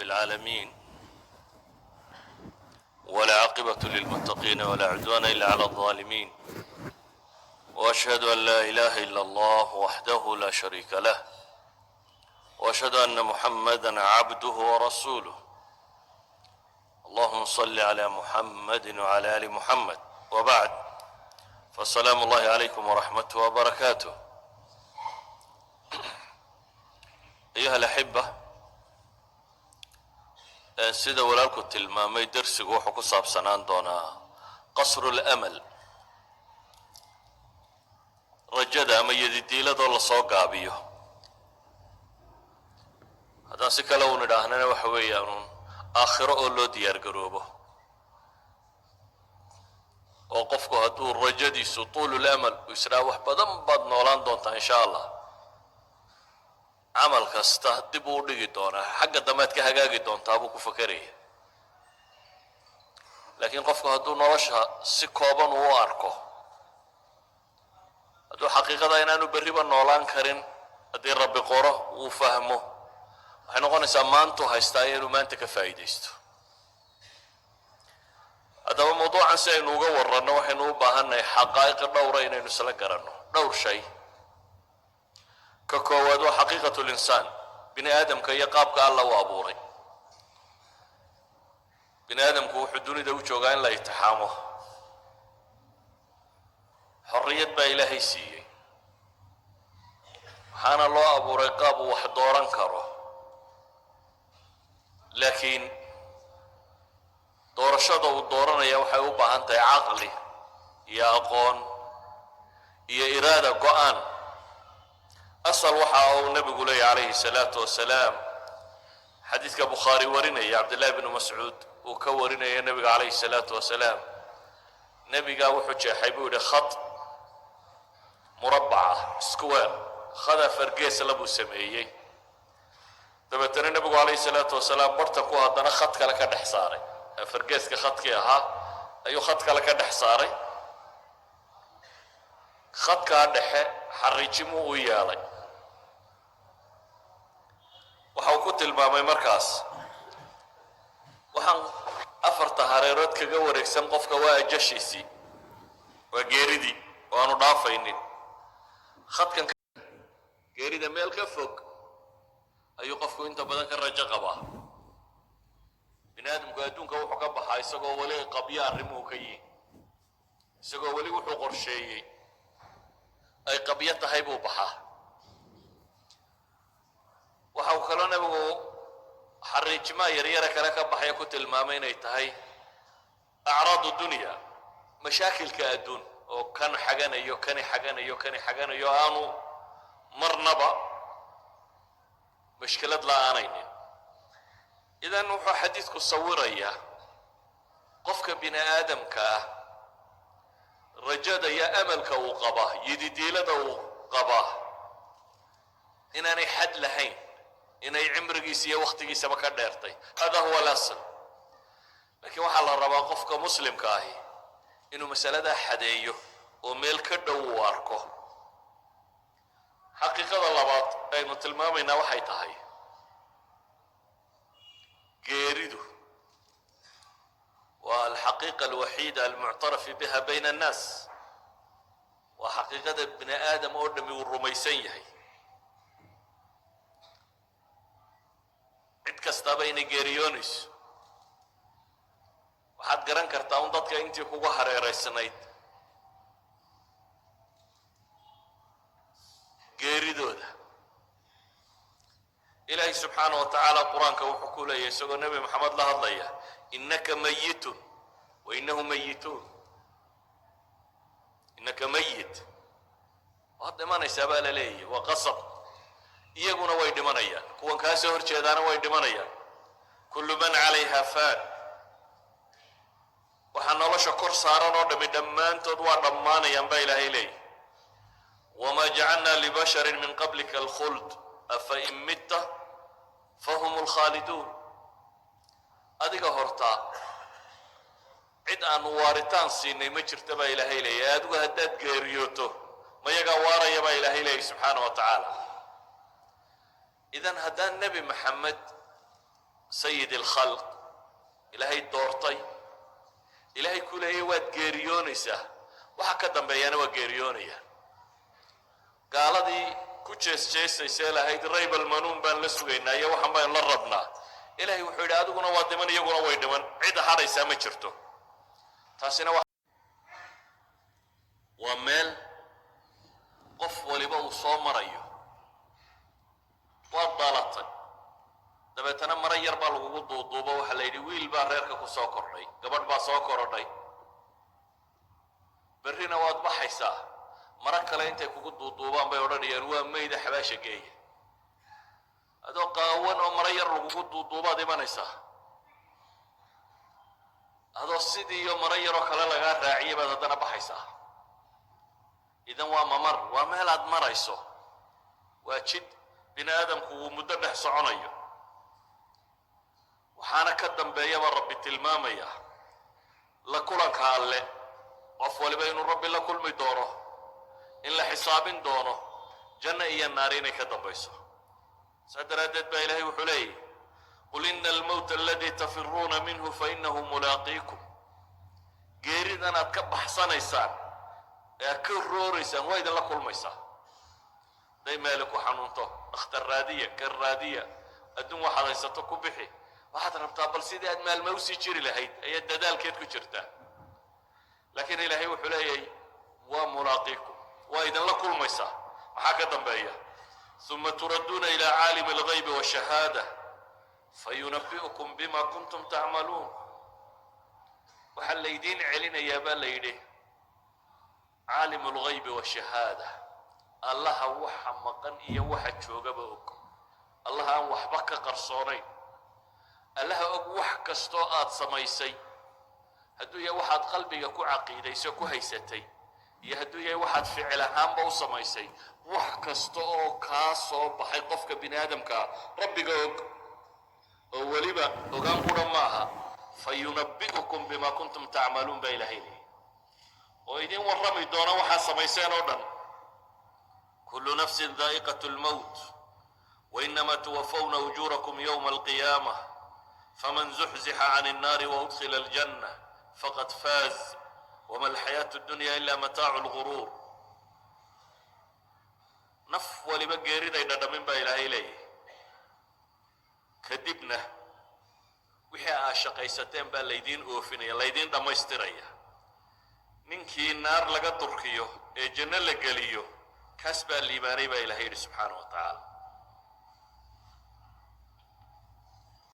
العالمين ولا عاقبة للمتقين ولا عدوان إلا على الظالمين وأشهد أن لا إله إلا الله وحده لا شريك له وأشهد أن محمدا عبده ورسوله اللهم صل على محمد وعلى آل محمد وبعد فالسلام الله عليكم ورحمته وبركاته. أيها الأحبة، sida walaalku tilmaamay darsigu wuxuu ku saabsanaan doonaa qasru al-amal, rajada ama yadidiiladoo la soo gaabiyo. haddaan si kale u nidhaahnana waxa weeyaan aakhiro oo loo diyaar garoobo oo qofku hadduu rajadiisu tuulul amal u israa wax badan baad noolaan doontaa insha allah, camal kasta dib uu dhigi doonaa, xagga dambeed ka hagaagi doontaa buu ku fakeraya. laakiin qofku hadduu nolosha si kooban uu arko, hadduu xaqiiqada inaanu berriba noolaan karin, haddii rabbi qoro uu fahmo, waxay noqonaysaa maantuu haystaa inuu maanta ka faa'iidaysto. haddaba mawduucan si aynu uga warranno waxaynu u baahannahay xaqaa'iq dhowra inaynu isla garanno. dhowr shay. ka koowaad waa xaqiiqatu linsaan, bini aadamka iyo qaabka alla u abuuray. bini aadamku wuxuu dunida u joogaa in la itixaamo. xorriyad baa ilaahay siiyey, waxaana loo abuuray qaab uu wax dooran karo. laakiin doorashada uu dooranaya waxay u baahan tahay caqli iyo aqoon iyo iraada go-aan. asal waxa uu nabigu leeyahay calayhi salaatu wasalaam, xadiidka bukhaari warinaya cabdillahi bnu mascuud uu ka warinaya nabiga calayhi salaatu wasalaam, nabigaa wuxuu jeexay buu yidhi khad murabbaca square, khada fargeesla buu sameeyey. dabeetana nabigu calayhi salaatu wasalaam bartanku haddana khad kale ka dhex saaray, fargeeska khadkii ahaa ayuu khad kale ka dhex saaray. khadkaa dhexe xariijimuu u yeelay. waxa uu ku tilmaamay markaas waxaan afarta hareerood kaga wareegsan qofka waa ajashiisii, waa geeridii oo aanu dhaafaynin. khadkan geerida meel ka fog ayuu qofku inta badan ka rajo qabaa. bini aadamku adduunka wuxuu ka baxaa isagoo weli qabyo arrimuhu ka yihin, isagoo weli wuxuu qorsheeyey ay qabyo tahay buu baxaa. waxa uu kaloo nabigu xariijimaa yaryara kale ka baxaya ku tilmaamay inay tahay acraadu dunya, mashaakilka adduun oo kan xaganayo kani xaganayo kani xaganayo aanu marnaba mashkilad la'aanaynin. idan wuxuu xadiidku sawirayaa qofka bini aadamka ah rajada iyo amalka uu qabaa, yididiilada uu qabaa inaanay xad lahayn, inay cimrigiisa iyo wakhtigiisaba ka dheertay. hada huwa alasl. laakiin waxaa la rabaa qofka muslimka ahi inuu masaladaa xadeeyo oo meel ka dhow uu arko. xaqiiqada labaad aynu tilmaamaynaa waxay tahay geeridu waa alxaqiiqa alwaxiida almuctarafi biha bayna annaas. waa xaqiiqada bini aadam oo dhami uu rumaysan yahay. cid kastaaba inay geeriyoonayso. waxaad garan kartaa un dadka intii kugu hareeraysnayd geeridooda. ilaahay subxaana wa tacaala qur-aanka wuxuu ku leeyahay isagoo nebi maxamed la hadlaya, innaka mayitun wa innahum mayituun. innaka mayit, waad dhimanaysaa baa la leeyahay, waa qasab. iyaguna way dhimanayaan, kuwan kaa soo horjeedaana way dhimanayaan. kullu man calayha faan. waxaa nolosha kor saaran oo dhami dhammaantood waa dhammaanayaan baa ilaahay leeyahy. wamaa jacalnaa libasharin min qablika alkhuld afa in mitta fahum alkhaaliduun. adiga hortaa cid aanu waaritaan siinay ma jirta baa ilaahay leeyahy. adigu haddaad geeriyooto mayagaa waaraya baa ilaahay leeyahy subxaana wa tacaala. idan haddaan nebi maxamed sayid alkhalq ilaahay doortay ilaahay ku leeyay waad geeriyoonaysaa waxa ka dambeeyana waa geeriyoonayaan gaaladii ku jeesjeesaysay lahayd rayb almanuun baan la sugaynaa iyo waxaan baan la rabnaa ilaahay wuxuu yidhi adiguna waa dhiman iyaguna way dhiman cid hadhaysaa ma jirto taasina waa meel qof waliba uu soo marayo waad dhalatay dabeetana mara yar baa lagugu duuduubo waxaa la yidhi wiil baa reerka ku soo kordhay gabadh baa soo korodhay berrina waad baxaysaa mara kale intay kugu duuduubaan bay odhanayaan waa mayda xabaasha geeya adoo qaawan oo mara yar lagugu duuduubaad imanaysaa adoo sidii iyo mara yaroo kale lagaa raaciyay baad haddana baxaysaa idan waa mamar waa meel aad marayso waa jid bini aadamku uu muddo dhex soconayo waxaana ka dambeeyaba rabbi tilmaamaya la kulanka alle qof waliba inuu rabbi la kulmi doono in la xisaabin doono janno iyo naar inay ka dambayso saa daraaddeed baa ilaahay wuxuu leeyahy qul ina almowta aladii tafiruuna minhu fainahu mulaaqiikum geeridan aad ka baxsanaysaan ee aad ka rooraysaan waa idinla kulmaysaa hadday meeli ku xanuunto dhakhtar raadiya kan raadiya adduun waxaad haysato ku bixi waxaad rabtaa bal sidii aad maalma usii jiri lahayd ayaad dadaalkeed ku jirtaa laakiin ilaahay wuxuu leeyahay waa mulaaqiikum waa idinla kulmaysaa maxaa ka dambeeya ثم تردون إلى عالم الغيب والشهادة فينبئكم بما كنتم تعملون وحل ليدين علينا يا بالليدي عالم الغيب والشهادة الله وحا مقن إيا وحا شوغبوك الله أن وحبك قرصوني الله وح كستوءات سميسي هدو يا وحد قلبك كو عقيدة كو هيستي يهدو يا وحد فعل هام بو سميسي wax kasta oo kaa soo baxay qofka bini aadamka rabbiga og oo waliba ogaan qura maaha fayunabbi'ukum bima kuntum ta'maluun ba ilaahay oo idin warrami doona waxa samayseen oo dhan kullu nafsin dha'iqatul maut wa inma tuwaffawna ujurakum yawm al-qiyamah faman zuhziha 'anil nari wa udkhila al-jannah faqad faz wa ma al-hayatu ad-dunya illa mata'ul ghurur naf waliba geeriday dhadhamin baa ilaahay leeyahay kadibna wixii aa shaqaysateen baa laydiin oofinaya laydiin dhammaystiraya ninkii naar laga durkiyo ee janno la geliyo kaas baa liibaanay baa ilaahay yidhi subxaanahu wa tacaala